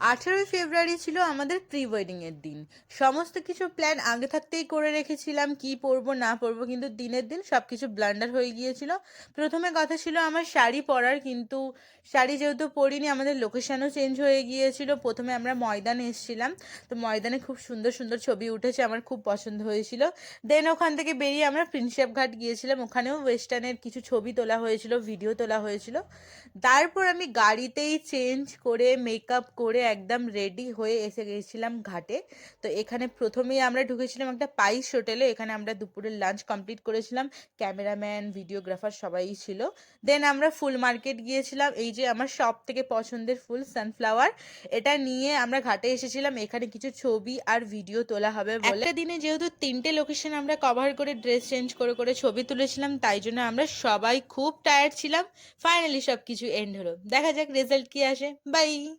18ই ফেব্রুয়ারি ছিল আমাদের প্রি ওয়েডিংয়ের দিন। সমস্ত কিছু প্ল্যান আগে থাকতেই করে রেখেছিলাম, কি পরবো না পরবো, কিন্তু দিনের দিন সব কিছু ব্লান্ডার হয়ে গিয়েছিল। প্রথমে কথা ছিল আমার শাড়ি পরার, কিন্তু শাড়ি যেহেতু পরিনি আমাদের লোকেশনও চেঞ্জ হয়ে গিয়েছিল। প্রথমে আমরা ময়দানে এসেছিলাম, তো ময়দানে খুব সুন্দর সুন্দর ছবি উঠেছে, আমার খুব পছন্দ হয়েছিল। দেন ওখান থেকে বেরিয়ে আমরা প্রিন্সেপ ঘাট গিয়েছিলাম, ওখানেও ওয়েস্টার্নের কিছু ছবি তোলা হয়েছিল, ভিডিও তোলা হয়েছিল। তারপর আমি গাড়িতেই চেঞ্জ করে মেকআপ করে একদম রেডি হয়ে এসে গেছিলাম ঘাটে। তো এখানে প্রথমেই আমরা ঢুকেছিলাম একটা পাইস হোটেলে, এখানে আমরা দুপুরের লাঞ্চ কমপ্লিট করেছিলাম। ক্যামেরাম্যান, ভিডিওগ্রাফার সবাই ছিল। দেন আমরা ফুল মার্কেট গিয়েছিলাম, এই যে আমার সব থেকে পছন্দের ফুল সানফ্লাওয়ার, এটা নিয়ে আমরা ঘাটে এসেছিলাম এখানে কিছু ছবি আর ভিডিও তোলা হবে বলে। একটা দিনে যেহেতু 3টে লোকেশন আমরা কভার করে ড্রেস চেঞ্জ করে করে ছবি তুলেছিলাম, তাই জন্য আমরা সবাই খুব টায়ার্ড ছিলাম। ফাইনালি সব কিছু এন্ড হলো, দেখা যাক রেজাল্ট কি আসে। বাই।